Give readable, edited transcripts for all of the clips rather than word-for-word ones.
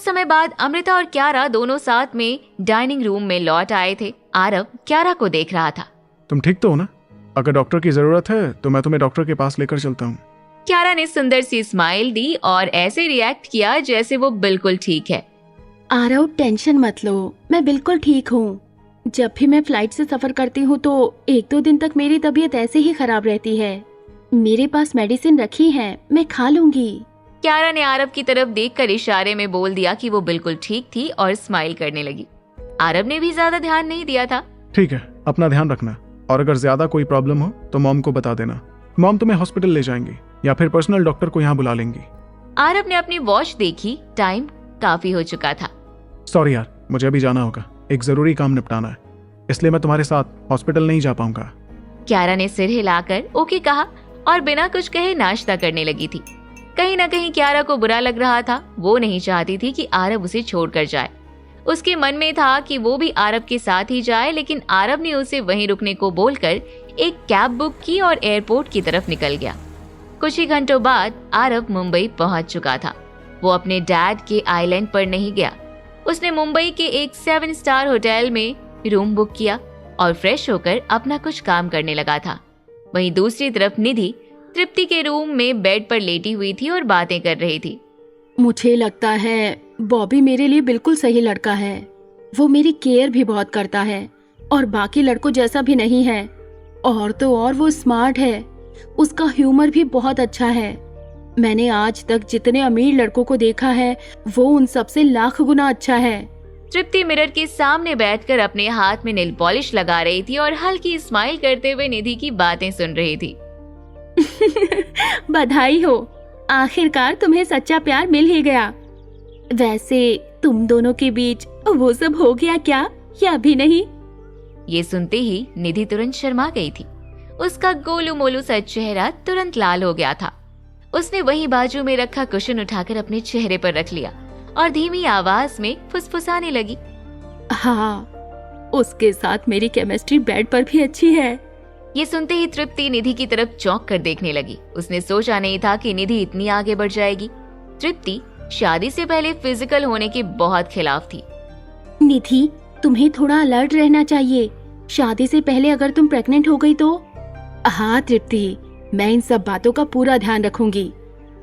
समय बाद अमृता और क्यारा दोनों साथ में डाइनिंग रूम में लौट आए थे। आरव क्यारा को देख रहा था। तुम ठीक तो हो ना? अगर डॉक्टर की जरूरत है तो मैं तुम्हें डॉक्टर के पास लेकर चलता हूँ। क्यारा ने सुंदर सी स्माइल दी और ऐसे रिएक्ट किया जैसे वो बिल्कुल ठीक है। आरव टेंशन मत लो, मैं बिल्कुल ठीक हूँ। जब भी मैं फ्लाइट से सफर करती हूँ तो 1-2 दिन तक मेरी तबीयत ऐसे ही खराब रहती है। मेरे पास मेडिसिन रखी है, मैं खा लूंगी। क्यारा ने आरव की तरफ देखकर इशारे में बोल दिया कि वो बिल्कुल ठीक थी और स्माइल करने लगी। आरव ने भी ज्यादा ध्यान नहीं दिया था। ठीक है, अपना ध्यान रखना और अगर ज्यादा कोई प्रॉब्लम हो तो मॉम को बता देना। मॉम तुम्हें हॉस्पिटल ले जाएंगी या फिर पर्सनल डॉक्टर को यहाँ बुला लेंगी। आरव ने अपनी वॉच देखी, टाइम काफी हो चुका था। सॉरी यार, मुझे अभी जाना होगा, एक जरूरी काम निपटाना है, इसलिए मैं तुम्हारे साथ हॉस्पिटल नहीं जा पाऊंगा। क्यारा ने सिर हिलाकर ओके कहा और बिना कुछ कहे नाश्ता करने लगी थी। कहीं न कहीं क्यारा को बुरा लग रहा था। वो नहीं चाहती थी कि आरव उसे छोड़कर जाए। उसके मन में था कि वो भी आरव के साथ ही जाए, लेकिन आरव ने उसे वहीं रुकने को बोलकर एक कैब बुक की और एयरपोर्ट की तरफ निकल गया। कुछ ही घंटों बाद आरव मुंबई पहुंच चुका था। वो अपने डैड के आइलैंड पर नहीं गया। उसने मुंबई के एक 7 स्टार होटल में रूम बुक किया और फ्रेश होकर अपना कुछ काम करने लगा था। वहीं दूसरी तरफ निधि तृप्ति के रूम में बेड पर लेटी हुई थी और बातें कर रही थी। मुझे लगता है बॉबी मेरे लिए बिल्कुल सही लड़का है। वो मेरी केयर भी बहुत करता है और बाकी लड़कों जैसा भी नहीं है। और तो और वो स्मार्ट है, उसका ह्यूमर भी बहुत अच्छा है। मैंने आज तक जितने अमीर लड़कों को देखा है वो उन सबसे लाख गुना अच्छा है। तृप्ति मिरर के सामने बैठकर अपने हाथ में नेल पॉलिश लगा रही थी और हल्की स्माइल करते हुए निधि की बातें सुन रही थी। बधाई हो, आखिरकार तुम्हें सच्चा प्यार मिल ही गया। वैसे तुम दोनों के बीच वो सब हो गया क्या या अभी नहीं? ये सुनते ही निधि तुरंत शर्मा गई थी। उसका गोलू मोलू सा चेहरा तुरंत लाल हो गया था। उसने वही बाजू में रखा कुशन उठाकर अपने चेहरे पर रख लिया और धीमी आवाज में फुसफुसाने लगी। हाँ, उसके साथ मेरी केमिस्ट्री बेड पर भी अच्छी है। ये सुनते ही तृप्ति निधि की तरफ चौंक कर देखने लगी। उसने सोचा नहीं था कि निधि इतनी आगे बढ़ जाएगी। तृप्ति शादी से पहले फिजिकल होने के बहुत खिलाफ थी। निधि, तुम्हें थोड़ा अलर्ट रहना चाहिए। शादी से पहले अगर तुम प्रेग्नेंट हो गई तो। हाँ तृप्ति, मैं इन सब बातों का पूरा ध्यान रखूंगी।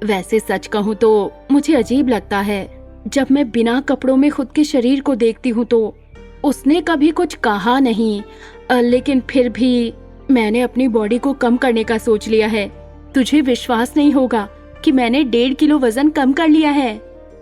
वैसे सच कहूँ तो मुझे अजीब लगता है जब मैं बिना कपड़ों में खुद के शरीर को देखती हूँ तो। उसने कभी कुछ कहा नहीं, लेकिन फिर भी मैंने अपनी बॉडी को कम करने का सोच लिया है। तुझे विश्वास नहीं होगा कि मैंने 1.5 किलो वजन कम कर लिया है।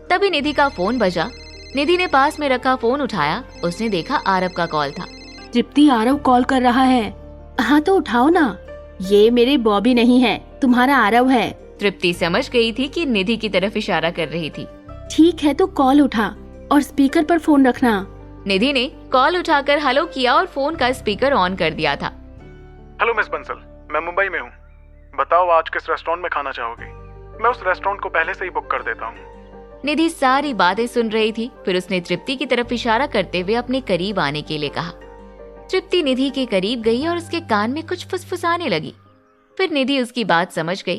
तभी निधि का फोन बजा। निधि ने पास में रखा फोन उठाया। उसने देखा आरव का कॉल था। तृप्ति, आरव कॉल कर रहा है। हाँ तो उठाओ ना। ये मेरे बॉबी नहीं है, तुम्हारा आरव है। तृप्ति समझ गई थी कि निधि की तरफ इशारा कर रही थी। ठीक है तो कॉल उठा और स्पीकर पर फोन रखना। निधि ने कॉल उठाकर हेलो किया और फोन का स्पीकर ऑन कर दिया था। हेलो मिस बंसल, मैं मुंबई में हूँ। बताओ आज किस रेस्टोरेंट में खाना चाहोगी? मैं उस रेस्टोरेंट को पहले से ही बुक कर देता हूँ। निधि सारी बातें सुन रही थी। फिर उसने तृप्ति की तरफ इशारा करते हुए अपने करीब आने के लिए कहा। तृप्ति निधि के करीब गई और उसके कान में कुछ फुसफुसाने लगी। फिर निधि उसकी बात समझ गई।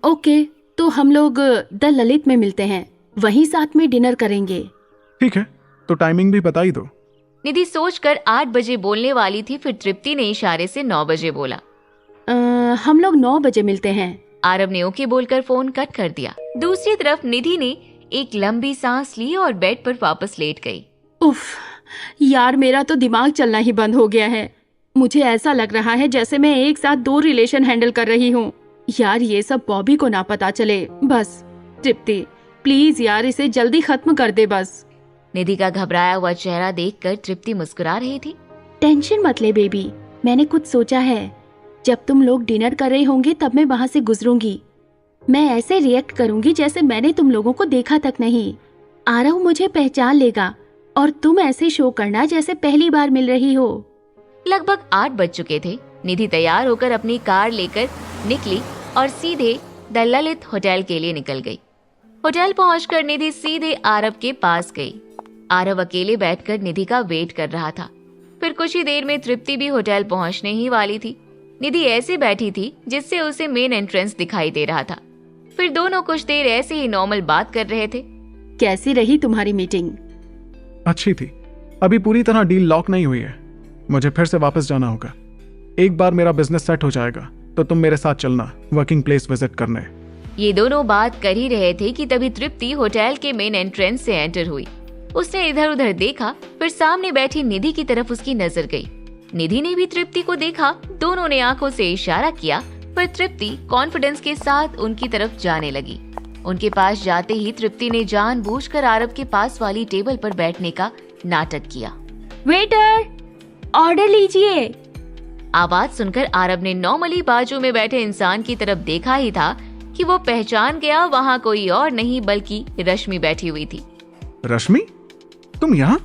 ओके, तो हम लोग द ललित में मिलते हैं, वहीं साथ में डिनर करेंगे। ठीक है, तो टाइमिंग भी बता ही दो। निधि सोचकर 8 बजे बोलने वाली थी। फिर तृप्ति ने इशारे से 9 बजे बोला। हम लोग 9 बजे मिलते हैं। आरव ने ओके बोलकर फोन कट कर दिया। दूसरी तरफ निधि ने एक लंबी सांस ली और बेड पर वापस लेट गई। उफ यार, मेरा तो दिमाग चलना ही बंद हो गया है। मुझे ऐसा लग रहा है जैसे मैं एक साथ 2 रिलेशन हैंडल कर रही हूँ। यार ये सब बॉबी को ना पता चले बस। तृप्ति प्लीज यार, इसे जल्दी खत्म कर दे बस। निधि का घबराया हुआ चेहरा देखकर तृप्ति मुस्कुरा रही थी। टेंशन मत ले बेबी, मैंने कुछ सोचा है। जब तुम लोग डिनर कर रहे होंगे तब मैं वहाँ से गुजरूंगी। मैं ऐसे रिएक्ट करूंगी जैसे मैंने तुम लोगों को देखा तक नहीं। आरव मुझे पहचान लेगा और तुम ऐसे शो करना जैसे पहली बार मिल रही हो। लगभग 8 बज चुके थे। निधि तैयार होकर अपनी कार लेकर निकली और सीधे द ललित होटल के लिए निकल गई। होटल पहुंचकर निधि सीधे आरव के पास गई। आरव अकेले बैठकर निधि का वेट कर रहा था। फिर कुछ ही देर में तृप्ति भी होटल पहुंचने ही वाली थी। निधि ऐसे बैठी थी जिससे उसे मेन एंट्रेंस दिखाई दे रहा था। फिर दोनों कुछ देर ऐसे ही नॉर्मल बात कर रहे थे। कैसी रही तुम्हारी मीटिंग? अच्छी थी। अभी पूरी तरह डील लॉक नहीं हुई है, मुझे फिर से वापस जाना होगा। एक बार मेरा बिजनेस सेट हो जाएगा तो तुम मेरे साथ चलना वर्किंग प्लेस विजिट करने। ये दोनों बात कर ही रहे थे कि तभी तृप्ति होटल के मेन एंट्रेंस से एंटर हुई। उसने इधर उधर देखा, फिर सामने बैठी निधि की तरफ उसकी नजर गई। निधि ने भी तृप्ति को देखा। दोनों ने आंखों से इशारा किया, पर तृप्ति कॉन्फिडेंस के साथ उनकी तरफ जाने लगी। उनके पास जाते ही तृप्ति ने जानबूझकर आरव के पास वाली टेबल पर बैठने का नाटक किया। वेटर, ऑर्डर लीजिए। आवाज सुनकर आरव ने नॉर्मली बाजू में बैठे इंसान की तरफ देखा ही था कि वो पहचान गया, वहाँ कोई और नहीं बल्कि रश्मि बैठी हुई थी। रश्मि, तुम यहाँ?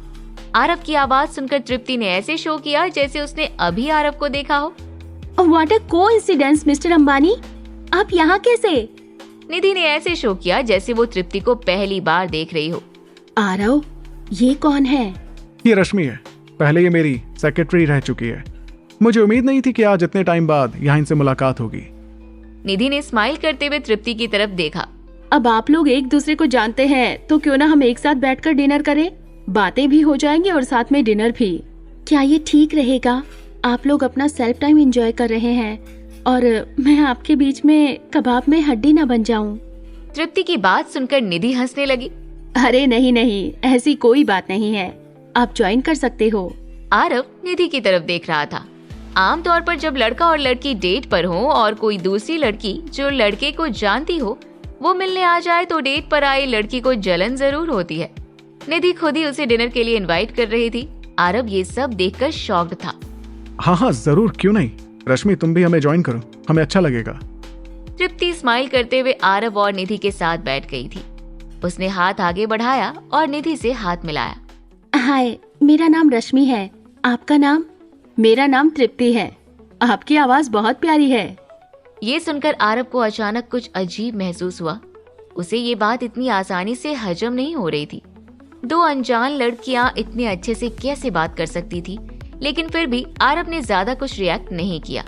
आरव की आवाज सुनकर तृप्ति ने ऐसे शो किया जैसे उसने अभी आरव को देखा हो। What a coincidence mister Ambani, आप यहाँ कैसे? निधि ने ऐसे शो किया जैसे वो तृप्ति को पहली बार देख रही हो। आरव, ये कौन है? ये रश्मि है, पहले ये मेरी सेक्रेटरी रह चुकी है। मुझे उम्मीद नहीं थी कि आज इतने टाइम बाद यहाँ इनसे मुलाकात होगी। निधि ने स्माइल करते हुए तृप्ति की तरफ देखा। अब आप लोग एक दूसरे को जानते हैं तो क्यों ना हम एक साथ बैठकर डिनर करें, बातें भी हो जाएंगी और साथ में डिनर भी। क्या ये ठीक रहेगा? आप लोग अपना सेल्फ टाइम एंजॉय कर रहे हैं और मैं आपके बीच में कबाब में हड्डी ना बन जाऊं। तृप्ति की बात सुनकर निधि हंसने लगी। अरे नहीं नहीं, ऐसी कोई बात नहीं है, आप ज्वाइन कर सकते हो। आरव निधि की तरफ देख रहा था। आमतौर पर जब लड़का और लड़की डेट पर हो और कोई दूसरी लड़की जो लड़के को जानती हो वो मिलने आ जाए तो डेट पर आई लड़की को जलन जरूर होती है। निधि खुद ही उसे डिनर के लिए इनवाइट कर रही थी। आरव ये सब देखकर शॉक्ड था। हाँ जरूर, क्यों नहीं। रश्मि, तुम भी हमें ज्वाइन करो, हमें अच्छा लगेगा। तृप्ति स्माइल करते हुए आरव और निधि के साथ बैठ गई थी। उसने हाथ आगे बढ़ाया और निधि से हाथ मिलाया। हाय, मेरा नाम रश्मि है, आपका नाम? मेरा नाम तृप्ति है। आपकी आवाज बहुत प्यारी है। ये सुनकर आरव को अचानक कुछ अजीब महसूस हुआ। उसे ये बात इतनी आसानी से हजम नहीं हो रही थी। दो अनजान लड़कियां इतने अच्छे से कैसे बात कर सकती थी, लेकिन फिर भी आरव ने ज्यादा कुछ रिएक्ट नहीं किया।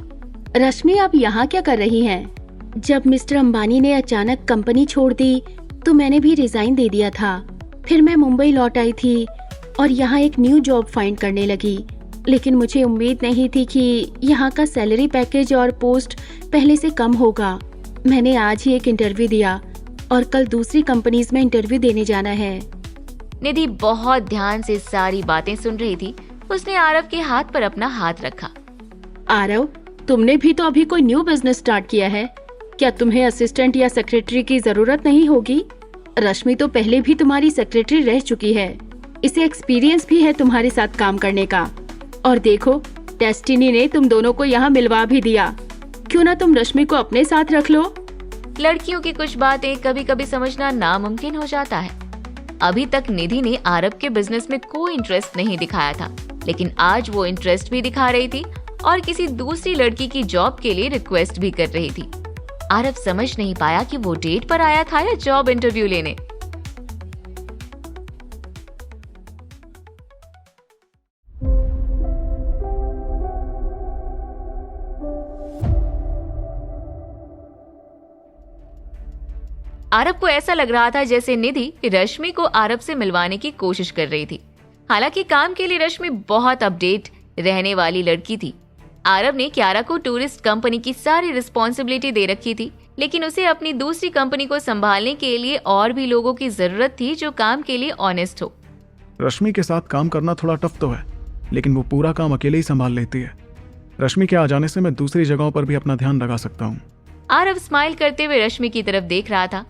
रश्मि, आप यहाँ क्या कर रही हैं? जब मिस्टर अंबानी ने अचानक कंपनी छोड़ दी तो मैंने भी रिजाइन दे दिया था। फिर मैं मुंबई लौट आई थी और यहाँ एक न्यू जॉब फाइंड करने लगी, लेकिन मुझे उम्मीद नहीं थी कि यहाँ का सैलरी पैकेज और पोस्ट पहले से कम होगा। मैंने आज ही एक इंटरव्यू दिया और कल दूसरी कंपनीज में इंटरव्यू देने जाना है। निधि बहुत ध्यान से सारी बातें सुन रही थी। उसने आरव के हाथ पर अपना हाथ रखा। आरव, तुमने भी तो अभी कोई न्यू बिजनेस स्टार्ट किया है, क्या तुम्हें असिस्टेंट या सेक्रेटरी की जरूरत नहीं होगी? रश्मि तो पहले भी तुम्हारी सेक्रेटरी रह चुकी है, इसे एक्सपीरियंस भी है तुम्हारे साथ काम करने का। और देखो, डेस्टिनी ने तुम दोनों को यहाँ मिलवा भी दिया। क्यों ना तुम रश्मि को अपने साथ रख लो। लड़कियों की कुछ बातें कभी कभी समझना नामुमकिन हो जाता है। अभी तक निधि ने आरव के बिजनेस में कोई इंटरेस्ट नहीं दिखाया था, लेकिन आज वो इंटरेस्ट भी दिखा रही थी और किसी दूसरी लड़की की जॉब के लिए रिक्वेस्ट भी कर रही थी। आरव समझ नहीं पाया कि वो डेट पर आया था या जॉब इंटरव्यू लेने। आरव को ऐसा लग रहा था जैसे निधि रश्मि को आरव से मिलवाने की कोशिश कर रही थी। हालांकि काम के लिए रश्मि बहुत अपडेट रहने वाली लड़की थी। आरव ने क्यारा को टूरिस्ट कंपनी की सारी रिस्पॉन्सिबिलिटी दे रखी थी, लेकिन उसे अपनी दूसरी कंपनी को संभालने के लिए और भी लोगों की जरूरत थी जो काम के लिए ऑनेस्ट हो। रश्मि के साथ काम करना थोड़ा टफ तो है, लेकिन वो पूरा काम अकेले ही संभाल लेती है। रश्मि के आ जाने से मैं दूसरी जगहों पर भी अपना ध्यान लगा सकता हूँ। आरव स्माइल करते हुए रश्मि की तरफ देख रहा था।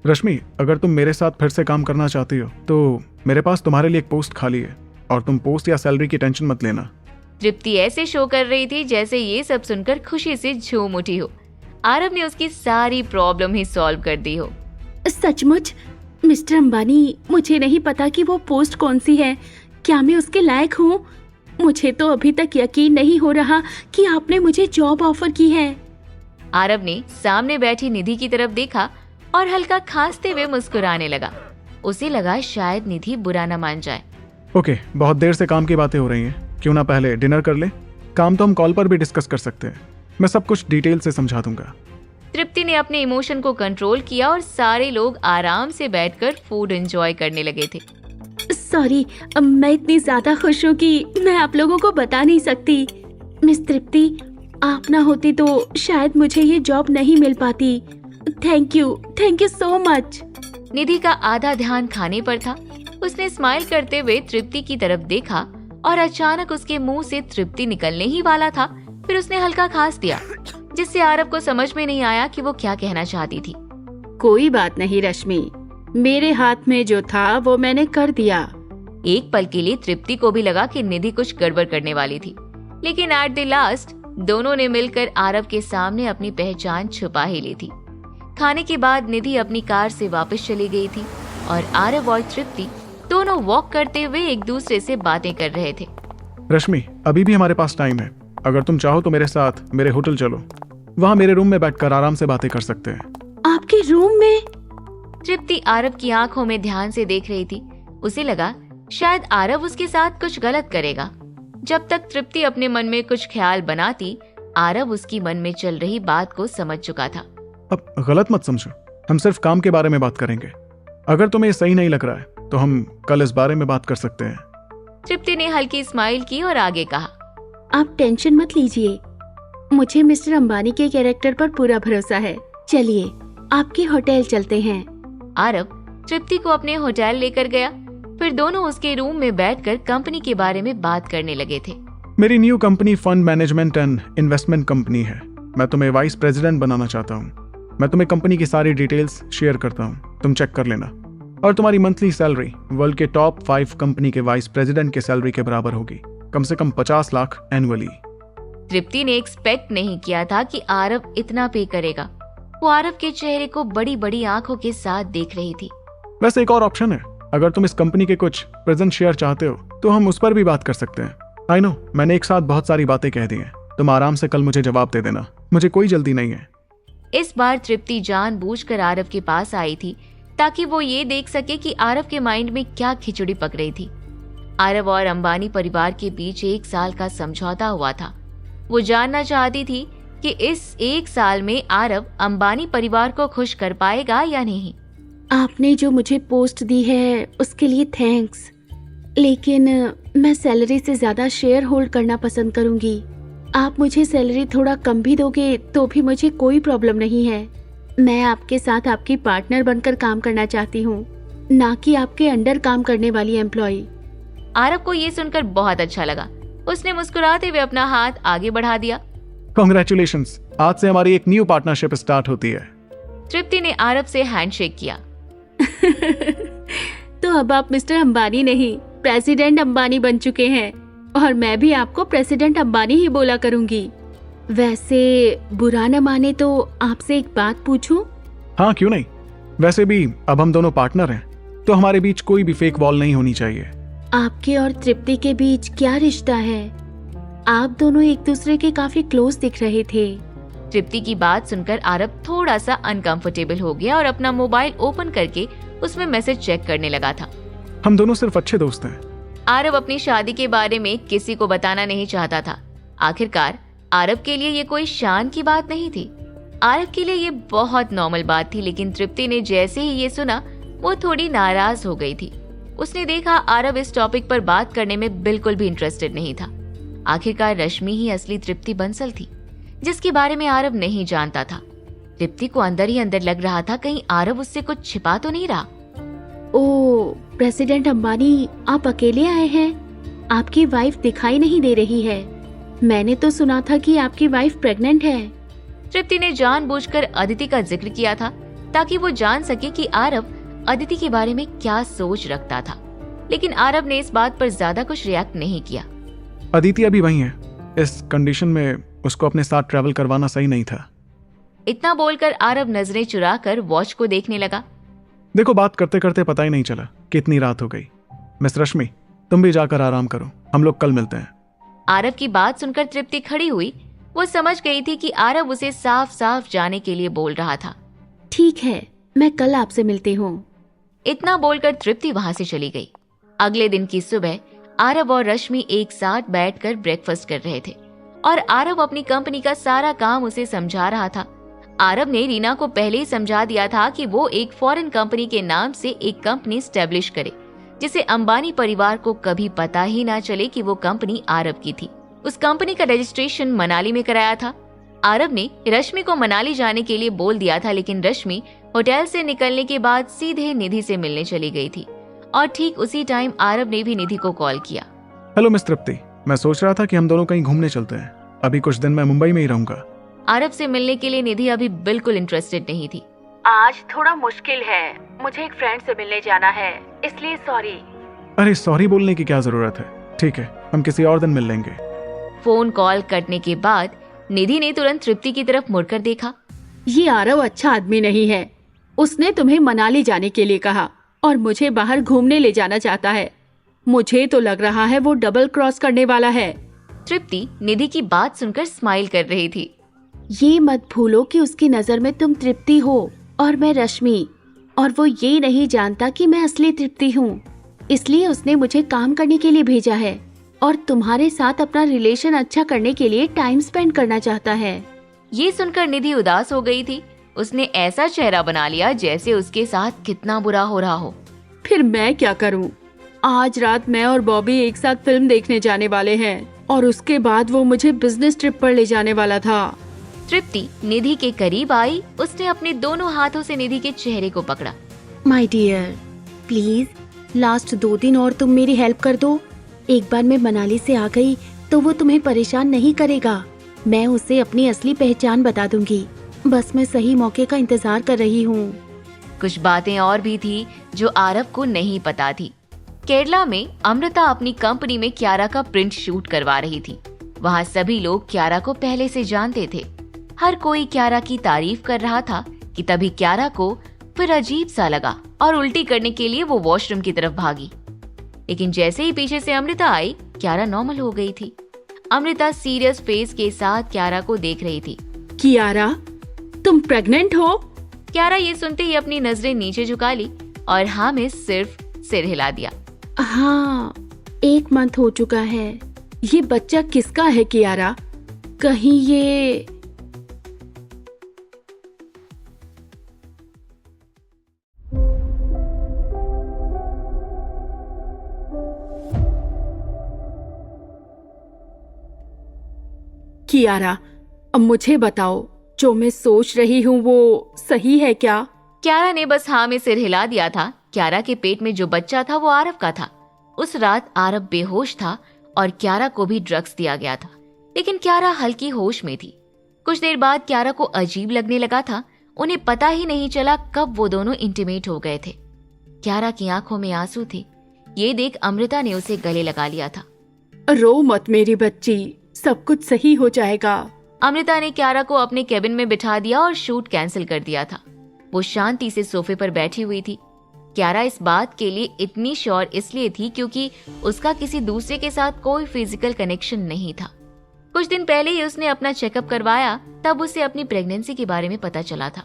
रश्मि, अगर तुम मेरे साथ फिर से काम करना चाहती हो तो मेरे पास तुम्हारे लिए एक पोस्ट खाली है और तुम पोस्ट या सैलरी की टेंशन मत लेना। तृप्ति ऐसे शो कर रही थी जैसे ये सब सुनकर खुशी से झूम उठी हो। आरव ने उसकी सारी प्रॉब्लम ही सॉल्व कर दी हो। सचमुच मिस्टर अंबानी, मुझे नहीं पता कि वो पोस्ट कौन सी है। क्या मैं उसके लायक हूँ? मुझे तो अभी तक यकीन नहीं हो रहा कि आपने मुझे जॉब ऑफर की है। आरव ने सामने बैठी निधि की तरफ देखा और हल्का खांसते हुए मुस्कुराने लगा। उसे लगा शायद निधि बुरा न मान जाए। ओके, बहुत देर से काम की बातें हो रही हैं, क्यों ना पहले डिनर कर ले। काम तो हम कॉल पर भी डिस्कस कर सकते हैं, मैं सब कुछ डिटेल से समझा दूंगा। तृप्ति ने अपने इमोशन को कंट्रोल किया और सारे लोग आराम से बैठकर फूड एंजॉय करने लगे थे। सॉरी, मैं इतनी ज्यादा खुश हूँ कि मैं आप लोगों को बता नहीं सकती। मिस तृप्ति, आप ना होती तो शायद मुझे ये जॉब नहीं मिल पाती। Thank you so much. Nidhi का आधा ध्यान खाने पर था। उसने स्माइल करते हुए तृप्ति की तरफ देखा और अचानक उसके मुंह से तृप्ति निकलने ही वाला था। फिर उसने हल्का खांस दिया, जिससे आरव को समझ में नहीं आया कि वो क्या कहना चाहती थी। कोई बात नहीं रश्मि, मेरे हाथ में जो था वो मैंने कर दिया। एक पल के लिए तृप्ति को भी लगा कि निधि कुछ गड़बड़ करने वाली थी, लेकिन एट द लास्ट दोनों ने मिलकर आरव के सामने अपनी पहचान छुपा ही ली थी। खाने के बाद निधि अपनी कार से वापस चली गई थी और आरव और तृप्ति दोनों वॉक करते हुए एक दूसरे से बातें कर रहे थे। रश्मि, अभी भी हमारे पास टाइम है। अगर तुम चाहो तो मेरे साथ मेरे होटल चलो। वहाँ मेरे रूम में बैठकर आराम से बातें कर सकते हैं। आपके रूम में? तृप्ति आरव की आंखों में ध्यान से देख रही थी। उसे लगा शायद आरव उसके साथ कुछ गलत करेगा। जब तक तृप्ति अपने मन में कुछ ख्याल बनाती, आरव उसकी मन में चल रही बात को समझ चुका था। अब गलत मत समझो, हम सिर्फ काम के बारे में बात करेंगे। अगर तुम्हें सही नहीं लग रहा है तो हम कल इस बारे में बात कर सकते हैं। तृप्ति ने हल्की स्माइल की और आगे कहा, आप टेंशन मत लीजिए, मुझे मिस्टर अंबानी के कैरेक्टर पर पूरा भरोसा है। चलिए आपके होटल चलते हैं। आरव तृप्ति को अपने होटल लेकर गया। फिर दोनों उसके रूम में बैठकर कंपनी के बारे में बात करने लगे थे। मेरी new company fund management and investment company है। मैं तुम्हें वाइस प्रेसिडेंट बनाना चाहता हूँ। मैं तुम्हें कंपनी की सारी डिटेल्स शेयर करता हूँ, तुम चेक कर लेना। और तुम्हारी मंथली सैलरी वर्ल्ड के टॉप 5 कंपनी के वाइस प्रेसिडेंट के सैलरी के बराबर होगी, कम से कम 50 लाख एनुअली। तृप्ति ने एक्सपेक्ट नहीं किया था कि आरव इतना पे करेगा। वो आरव के चेहरे को बड़ी बड़ी आंखों के साथ देख रही थी। वैसे एक और ऑप्शन है, अगर तुम इस कंपनी के कुछ प्रेजेंट शेयर चाहते हो तो हम उस पर भी बात कर सकते हैं। आई नो, मैंने एक साथ बहुत सारी बातें कह दी हैं। तुम आराम से कल मुझे जवाब दे देना, मुझे कोई जल्दी नहीं है। इस बार तृप्ति जानबूझकर आरव के पास आई थी ताकि वो ये देख सके कि आरव के माइंड में क्या खिचड़ी पक रही थी। आरव और अंबानी परिवार के बीच 1 साल का समझौता हुआ था। वो जानना चाहती थी कि इस 1 साल में आरव अंबानी परिवार को खुश कर पाएगा या नहीं। आपने जो मुझे पोस्ट दी है उसके लिए थैंक्स, लेकिन मैं सैलरी से ज्यादा शेयर होल्ड करना पसंद करूंगी। आप मुझे सैलरी थोड़ा कम भी दोगे तो भी मुझे कोई प्रॉब्लम नहीं है। मैं आपके साथ आपकी पार्टनर बनकर काम करना चाहती हूँ, ना कि आपके अंडर काम करने वाली एम्प्लॉय। आरव को ये सुनकर बहुत अच्छा लगा। उसने मुस्कुराते हुए अपना हाथ आगे बढ़ा दिया। कांग्रेचुलेशंस, आज से हमारी एक न्यू पार्टनरशिप स्टार्ट होती है। तृप्ति ने आरव से हैंडशेक किया। तो अब आप मिस्टर अंबानी नहीं, प्रेसिडेंट अंबानी बन चुके हैं और मैं भी आपको प्रेसिडेंट अंबानी ही बोला करूंगी। वैसे बुरा न माने तो आपसे एक बात पूछूं? हाँ, क्यों नहीं। वैसे भी अब हम दोनों पार्टनर हैं, तो हमारे बीच कोई भी फेक वॉल नहीं होनी चाहिए। आपके और तृप्ति के बीच क्या रिश्ता है? आप दोनों एक दूसरे के काफी क्लोज दिख रहे थे। तृप्ति की बात सुनकर आरव थोड़ा सा अनकंफर्टेबल हो गया और अपना मोबाइल ओपन करके उसमें मैसेज चेक करने लगा था। हम दोनों सिर्फ अच्छे दोस्त हैं। आरव अपनी शादी के बारे में किसी को बताना नहीं चाहता था। आखिरकार आरव के लिए ये कोई शान की बात नहीं थी। आरव के लिए ये बहुत नॉर्मल बात थी, लेकिन तृप्ति ने जैसे ही ये सुना वो थोड़ी नाराज हो गई थी। उसने देखा आरव इस टॉपिक पर बात करने में बिल्कुल भी इंटरेस्टेड नहीं था। आखिरकार रश्मि ही असली तृप्ति बंसल थी, जिसके बारे में आरव नहीं जानता था। तृप्ति को अंदर ही अंदर लग रहा था कहीं आरव उससे कुछ छिपा तो नहीं रहा। ओ प्रेसिडेंट अंबानी, आप अकेले आए हैं? आपकी वाइफ दिखाई नहीं दे रही है। मैंने तो सुना था कि आपकी वाइफ प्रेग्नेंट है। तृप्ति ने जानबूझकर अदिति का जिक्र किया था ताकि वो जान सके कि आरव अदिति के बारे में क्या सोच रखता था, लेकिन आरव ने इस बात पर ज्यादा कुछ रिएक्ट नहीं किया। अदिति अभी वहीं है। इस कंडीशन में उसको अपने साथ ट्रैवल करवाना सही नहीं था। इतना बोलकर आरव नजरें चुराकर वॉच को देखने लगा। देखो, बात करते करते पता ही नहीं चला कितनी रात हो गई। मिस रश्मि, तुम भी जाकर आराम करो, हम लोग कल मिलते हैं। आरव की बात सुनकर तृप्ति खड़ी हुई। वो समझ गई थी कि आरव उसे साफ साफ जाने के लिए बोल रहा था। ठीक है, मैं कल आपसे मिलती हूँ। इतना बोलकर तृप्ति वहां से चली गई। अगले दिन की सुबह आरव और रश्मि एक साथ बैठकर ब्रेकफास्ट कर रहे थे और आरव अपनी कंपनी का सारा काम उसे समझा रहा था। आरव ने रीना को पहले ही समझा दिया था कि वो एक फॉरेन कंपनी के नाम से एक कंपनी स्टैब्लिश करे, जिसे अंबानी परिवार को कभी पता ही ना चले कि वो कंपनी आरव की थी। उस कंपनी का रजिस्ट्रेशन मनाली में कराया था। आरव ने रश्मि को मनाली जाने के लिए बोल दिया था, लेकिन रश्मि होटल से निकलने के बाद सीधे निधि से मिलने चली गई थी और ठीक उसी टाइम आरव ने भी निधि को कॉल किया। हेलो मिस तृप्ति, मैं सोच रहा था कि हम दोनों कहीं घूमने चलते हैं। अभी कुछ दिन मैं मुंबई में ही रहूंगा। आरव से मिलने के लिए निधि अभी बिल्कुल इंटरेस्टेड नहीं थी। आज थोड़ा मुश्किल है, मुझे एक फ्रेंड से मिलने जाना है, इसलिए सॉरी। अरे सॉरी बोलने की क्या जरूरत है, ठीक है हम किसी और दिन मिल लेंगे। फोन कॉल कटने के बाद निधि ने तुरंत तृप्ति की तरफ मुड़कर देखा। ये आरव अच्छा आदमी नहीं है। उसने तुम्हें मनाली जाने के लिए कहा और मुझे बाहर घूमने ले जाना चाहता है। मुझे तो लग रहा है वो डबल क्रॉस करने वाला है। तृप्ति निधि की बात सुनकर स्माइल कर रही थी। ये मत भूलो कि उसकी नजर में तुम तृप्ति हो और मैं रश्मि, और वो ये नहीं जानता कि मैं असली तृप्ति हूँ। इसलिए उसने मुझे काम करने के लिए भेजा है और तुम्हारे साथ अपना रिलेशन अच्छा करने के लिए टाइम स्पेंड करना चाहता है। ये सुनकर निधि उदास हो गई थी। उसने ऐसा चेहरा बना लिया जैसे उसके साथ कितना बुरा हो रहा हो। फिर मैं क्या करूँ? आज रात मैं और बॉबी एक साथ फिल्म देखने जाने वाले हैं और उसके बाद वो मुझे बिजनेस ट्रिप पर ले जाने वाला था। तृप्ति निधि के करीब आई। उसने अपने दोनों हाथों से निधि के चेहरे को पकड़ा। माय डियर, प्लीज लास्ट 2 दिन और तुम मेरी हेल्प कर दो। एक बार मैं मनाली से आ गई तो वो तुम्हें परेशान नहीं करेगा। मैं उसे अपनी असली पहचान बता दूंगी। बस मैं सही मौके का इंतजार कर रही हूँ। कुछ बातें और भी थी जो आरव को नहीं पता थी। केरला में अमृता अपनी कंपनी में क्यारा का प्रिंट शूट करवा रही थी। वहाँ सभी लोग क्यारा को पहले से जानते थे। हर कोई क्यारा की तारीफ कर रहा था कि तभी क्यारा को फिर अजीब सा लगा और उल्टी करने के लिए वो वॉशरूम की तरफ भागी। लेकिन जैसे ही पीछे से अमृता आई, क्यारा नॉर्मल हो गई थी। अमृता सीरियस फेस के साथ क्यारा को देख रही थी। क्यारा, तुम प्रेग्नेंट हो? क्यारा ये सुनते ही अपनी नजरें नीचे झुका ली और हाँ में सिर्फ सिर हिला दिया। हाँ, 1 मंथ हो चुका है। ये बच्चा किसका है क्यारा? कहीं ये... क्यारा, अब मुझे बताओ, जो मैं सोच रही हूँ वो सही है क्या? क्यारा ने बस हाँ में सिर हिला दिया था। क्यारा के पेट में जो बच्चा था वो आरव का था। उस रात आरव बेहोश था और क्यारा को भी ड्रग्स दिया गया था, लेकिन क्यारा हल्की होश में थी। कुछ देर बाद क्यारा को अजीब लगने लगा था। उन्हें पता ही नहीं चला कब वो दोनों इंटीमेट हो गए थे। क्यारा की आंखों में आंसू थे। ये देख अमृता ने उसे गले लगा लिया था। रो मत मेरी बच्ची, सब कुछ सही हो जाएगा। अमृता ने क्यारा को अपने केबिन में बिठा दिया और शूट कैंसिल कर दिया था। वो शांति से सोफे पर बैठी हुई थी। क्यारा इस बात के लिए इतनी श्योर इसलिए थी क्योंकि उसका किसी दूसरे के साथ कोई फिजिकल कनेक्शन नहीं था। कुछ दिन पहले ही उसने अपना चेकअप करवाया, तब उसे अपनी प्रेगनेंसी के बारे में पता चला था।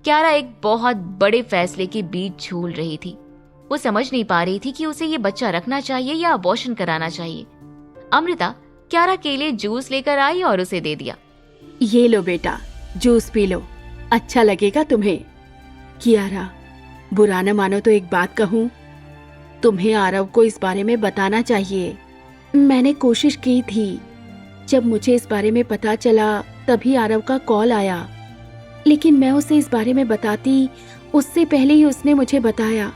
क्यारा एक बहुत बड़े फैसले के बीच झूल रही थी। वो समझ नहीं पा रही थी कि उसे ये बच्चा रखना चाहिए या अबॉर्शन कराना चाहिए। अमृता क्यारा के लिए जूस लेकर आई और उसे दे दिया। ये लो बेटा, जूस पी लो, अच्छा लगेगा तुम्हें। क्यारा, बुरा न मानो तो एक बात कहूँ, तुम्हें आरव को इस बारे में बताना चाहिए। मैंने कोशिश की थी। जब मुझे इस बारे में पता चला तभी आरव का कॉल आया, लेकिन मैं उसे इस बारे में बताती उससे पहले ही उसने मुझे बताया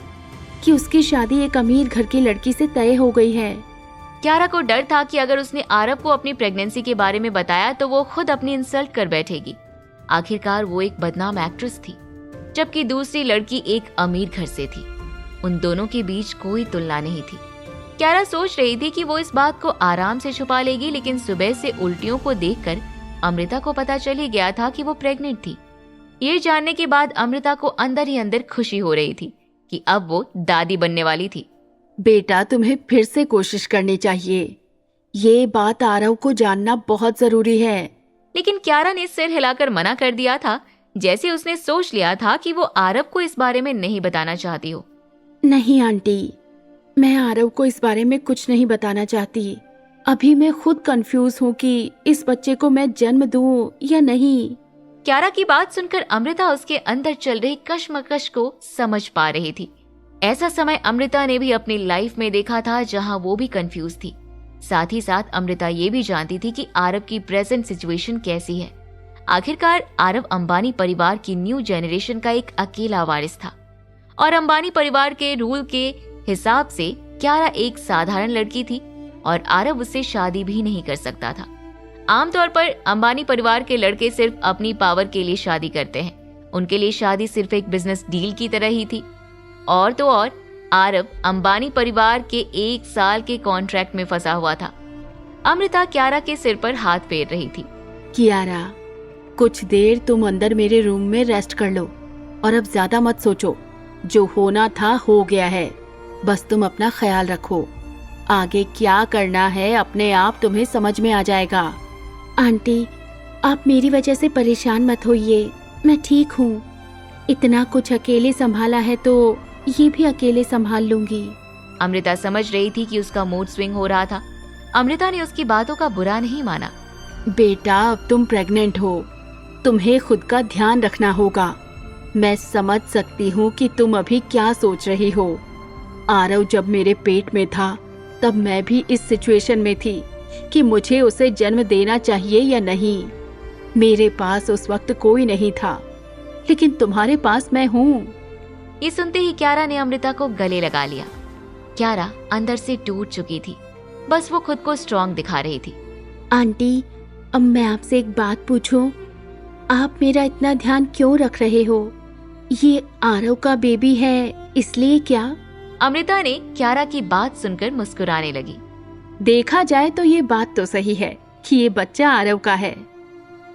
कि उसकी शादी एक अमीर घर की लड़की से तय हो गई है। क्यारा को डर था कि अगर उसने आरव को अपनी प्रेगनेंसी के बारे में बताया तो वो खुद अपनी इंसल्ट कर बैठेगी। आखिरकार वो एक बदनाम एक्ट्रेस थी, जबकि दूसरी लड़की एक अमीर घर से थी। उन दोनों के बीच कोई तुलना नहीं थी। क्यारा सोच रही थी कि वो इस बात को आराम से छुपा लेगी, लेकिन सुबह से उल्टियों को देखकर अमृता को पता चल ही गया था कि वो प्रेग्नेंट थी। ये जानने के बाद अमृता को अंदर ही अंदर खुशी हो रही थी कि अब वो दादी बनने वाली थी। बेटा, तुम्हें फिर से कोशिश करनी चाहिए। ये बात आरव को जानना बहुत जरूरी है। लेकिन क्यारा ने सिर हिलाकर मना कर दिया था, जैसे उसने सोच लिया था कि वो आरव को इस बारे में नहीं बताना चाहती हो। नहीं आंटी, मैं आरव को इस बारे में कुछ नहीं बताना चाहती। अभी मैं खुद कंफ्यूज हूँ कि इस बच्चे को मैं जन्म दूँ या नहीं। क्यारा की बात सुनकर अमृता उसके अंदर चल रही कश्मकश को समझ पा रही थी। ऐसा समय अमृता ने भी अपनी लाइफ में देखा था जहां वो भी कंफ्यूज थी। साथ ही साथ अमृता ये भी जानती थी कि आरव की प्रेजेंट सिचुएशन कैसी है। आखिरकार आरव अंबानी परिवार की न्यू जनरेशन का एक अकेला वारिस था और अंबानी परिवार के रूल के हिसाब से क्यारा एक साधारण लड़की थी और आरव उससे शादी भी नहीं कर सकता था। आमतौर पर अंबानी परिवार के लड़के सिर्फ अपनी पावर के लिए शादी करते हैं। उनके लिए शादी सिर्फ एक बिजनेस डील की तरह ही थी। और तो और आरव अंबानी परिवार के 1 साल के कॉन्ट्रैक्ट में फंसा हुआ था। अमृता क्यारा के सिर पर हाथ फेर रही थी। कियारा, कुछ देर तुम अंदर मेरे रूम में रेस्ट कर लो और अब ज्यादा मत सोचो। जो होना था हो गया है, बस तुम अपना ख्याल रखो। आगे क्या करना है अपने आप तुम्हें समझ में आ जाएगा। आंटी, आप मेरी वजह से परेशान मत होइए, मैं ठीक हूँ। इतना कुछ अकेले संभाला है तो ये भी अकेले संभाल लूंगी। अमृता समझ रही थी कि उसका मूड स्विंग हो रहा था। अमृता ने उसकी बातों का बुरा नहीं माना। बेटा, अब तुम प्रेग्नेंट हो, तुम्हें खुद का ध्यान रखना होगा। मैं समझ सकती हूँ कि तुम अभी क्या सोच रही हो। आरव जब मेरे पेट में था तब मैं भी इस सिचुएशन में थी कि मुझे उसे जन्म देना चाहिए या नहीं। मेरे पास उस वक्त कोई नहीं था, लेकिन तुम्हारे पास मैं हूँ। ये सुनते ही क्यारा ने अमृता को गले लगा लिया। क्यारा अंदर से टूट चुकी थी, बस वो खुद को स्ट्रॉन्ग दिखा रही थी। आंटी, अब मैं आपसे एक बात पूछूं? आप मेरा इतना ध्यान क्यों रख रहे हो? ये आरव का बेबी है इसलिए क्या? अमृता ने क्यारा की बात सुनकर मुस्कुराने लगी। देखा जाए तो ये बात तो सही है कि ये बच्चा आरव का है,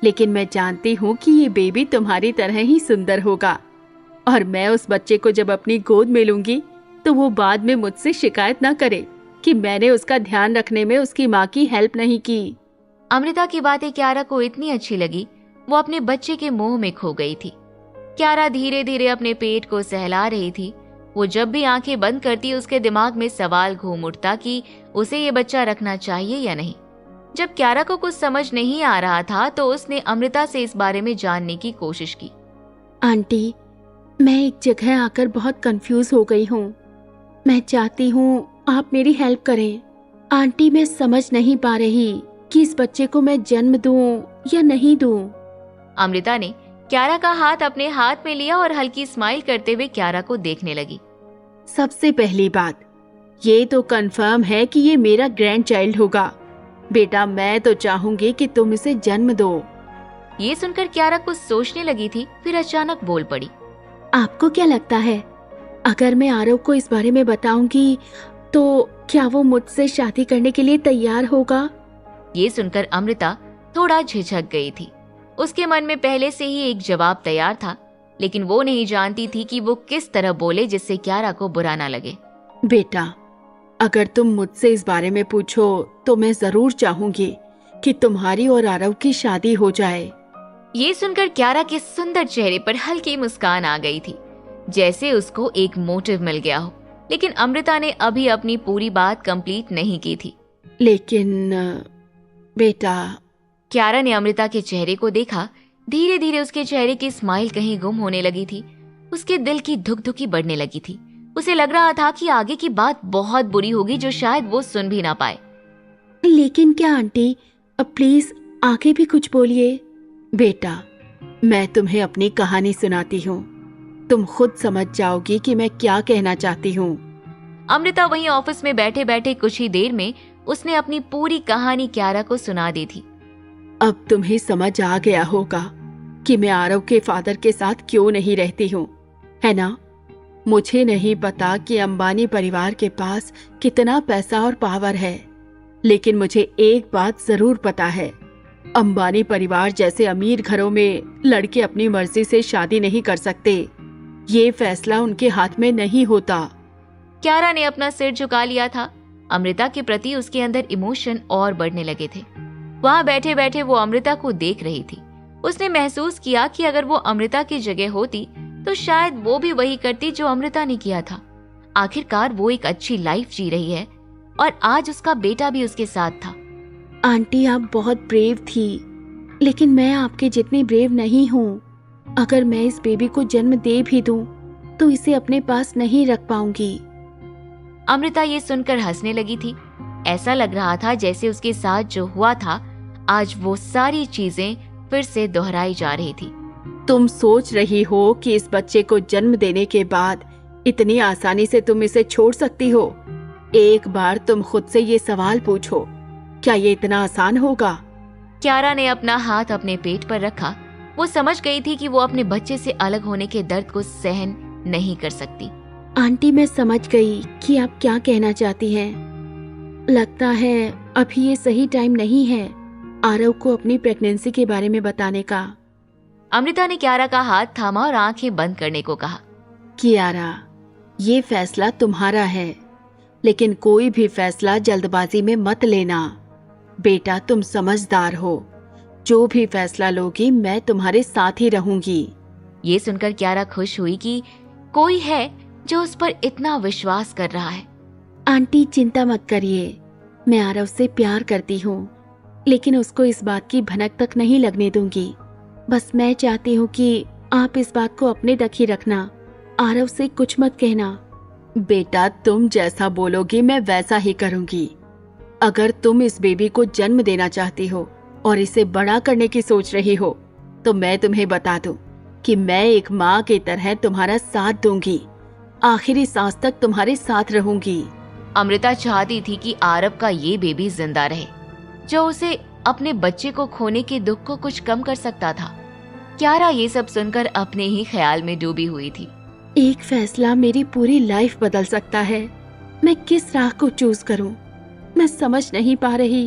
लेकिन मैं जानती हूँ कि ये बेबी तुम्हारी तरह ही सुंदर होगा और मैं उस बच्चे को जब अपनी गोद में लूंगी तो वो बाद में मुझसे शिकायत ना करे कि मैंने उसका ध्यान रखने में उसकी माँ की हेल्प नहीं की। अमृता की बातें क्यारा को इतनी अच्छी लगी, वो अपने बच्चे के मोह में खो गई थी। क्यारा धीरे धीरे अपने पेट को सहला रही थी। वो जब भी आंखें बंद करती उसके दिमाग में सवाल घूम उठता कि उसे ये बच्चा रखना चाहिए या नहीं। जब क्यारा को कुछ समझ नहीं आ रहा था तो उसने अमृता से इस बारे में जानने की कोशिश की। आंटी, मैं एक जगह आकर बहुत कंफ्यूज हो गई हूँ। मैं चाहती हूँ आप मेरी हेल्प करें। आंटी, मैं समझ नहीं पा रही कि इस बच्चे को मैं जन्म दूँ या नहीं दूँ। अमृता ने क्यारा का हाथ अपने हाथ में लिया और हल्की स्माइल करते हुए क्यारा को देखने लगी। सबसे पहली बात, ये तो कंफर्म है कि ये मेरा ग्रैंड चाइल्ड होगा। बेटा, मैं तो चाहूंगी कि तुम इसे जन्म दो। ये सुनकर क्यारा कुछ सोचने लगी थी, फिर अचानक बोल पड़ी। आपको क्या लगता है, अगर मैं आरव को इस बारे में बताऊंगी तो क्या वो मुझसे शादी करने के लिए तैयार होगा? ये सुनकर अमृता थोड़ा झिझक गई थी। उसके मन में पहले से ही एक जवाब तैयार था, लेकिन वो नहीं जानती थी कि वो किस तरह बोले जिससे क्यारा को बुरा ना लगे। बेटा, अगर तुम मुझसे इस बारे में पूछो तो मैं जरूर चाहूंगी कि तुम्हारी और आरव की शादी हो जाए। ये सुनकर क्यारा के सुंदर चेहरे पर हल्की मुस्कान आ गई थी, जैसे उसको एक मोटिव मिल गया हो। लेकिन अमृता ने अभी अपनी पूरी बात कंप्लीट नहीं की थी। लेकिन बेटा, क्यारा ने अमृता के चेहरे को देखा। धीरे धीरे उसके चेहरे की स्माइल कहीं गुम होने लगी थी। उसके दिल की धुक-धुकी बढ़ने लगी थी। उसे लग रहा था कि आगे की बात बहुत बुरी होगी जो शायद वो सुन भी ना पाए। लेकिन क्या आंटी, अब प्लीज आगे भी कुछ बोलिए। बेटा, मैं तुम्हें अपनी कहानी सुनाती हूँ, तुम खुद समझ जाओगी कि मैं क्या कहना चाहती हूँ। अमृता वहीं ऑफिस में बैठे बैठे कुछ ही देर में उसने अपनी पूरी कहानी क्यारा को सुना दी थी। अब तुम्हें समझ आ गया होगा कि मैं आरव के फादर के साथ क्यों नहीं रहती हूँ, है ना? मुझे नहीं पता कि अंबानी परिवार के पास कितना पैसा और पावर है, लेकिन मुझे एक बात जरूर पता है, अंबानी परिवार जैसे अमीर घरों में लड़के अपनी मर्जी से शादी नहीं कर सकते। ये फैसला उनके हाथ में नहीं होता। क्यारा ने अपना सिर झुका लिया था। अमृता के प्रति उसके अंदर इमोशन और बढ़ने लगे थे। वहां बैठे बैठे वो अमृता को देख रही थी। उसने महसूस किया कि अगर वो अमृता की जगह होती तो शायद वो भी वही करती जो अमृता ने किया था। आखिरकार वो एक अच्छी लाइफ जी रही है और आज उसका बेटा भी उसके साथ था। आंटी, आप बहुत ब्रेव थी। लेकिन मैं आपके जितनी ब्रेव नहीं हूँ। अगर मैं इस बेबी को जन्म दे भी दूँ तो इसे अपने पास नहीं रख पाऊंगी। अमृता ये सुनकर हंसने लगी थी। ऐसा लग रहा था जैसे उसके साथ जो हुआ था आज वो सारी चीजें फिर से दोहराई जा रही थी। तुम सोच रही हो कि इस बच्चे को जन्म देने के बाद इतनी आसानी से तुम इसे छोड़ सकती हो? एक बार तुम खुद से ये सवाल पूछो, क्या ये इतना आसान होगा? क्यारा ने अपना हाथ अपने पेट पर रखा। वो समझ गई थी कि वो अपने बच्चे से अलग होने के दर्द को सहन नहीं कर सकती। आंटी, मैं समझ गई कि आप क्या कहना चाहती हैं। लगता है अभी ये सही टाइम नहीं है आरव को अपनी प्रेगनेंसी के बारे में बताने का। अमृता ने क्यारा का हाथ थामा और आंखें बंद करने को कहा। क्यारा, ये फैसला तुम्हारा है, लेकिन कोई भी फैसला जल्दबाजी में मत लेना। बेटा, तुम समझदार हो, जो भी फैसला लोगी मैं तुम्हारे साथ ही रहूंगी। ये सुनकर क्यारा खुश हुई कि कोई है जो उस पर इतना विश्वास कर रहा है। आंटी, चिंता मत करिए, मैं आरव से प्यार करती हूँ, लेकिन उसको इस बात की भनक तक नहीं लगने दूंगी। बस मैं चाहती हूँ कि आप इस बात को अपने तक ही रखना, आरव से कुछ मत कहना। बेटा, तुम जैसा बोलोगी मैं वैसा ही करूंगी। अगर तुम इस बेबी को जन्म देना चाहती हो और इसे बड़ा करने की सोच रही हो तो मैं तुम्हें बता दूं कि मैं एक माँ की तरह तुम्हारा साथ दूंगी, आखिरी सांस तक तुम्हारे साथ रहूंगी। अमृता चाहती थी कि आरव का ये बेबी जिंदा रहे, जो उसे अपने बच्चे को खोने के दुख को कुछ कम कर सकता था। क्यारा ये सब सुनकर अपने ही ख्याल में डूबी हुई थी। एक फैसला मेरी पूरी लाइफ बदल सकता है। मैं किस राह को चूज करूं? मैं समझ नहीं पा रही।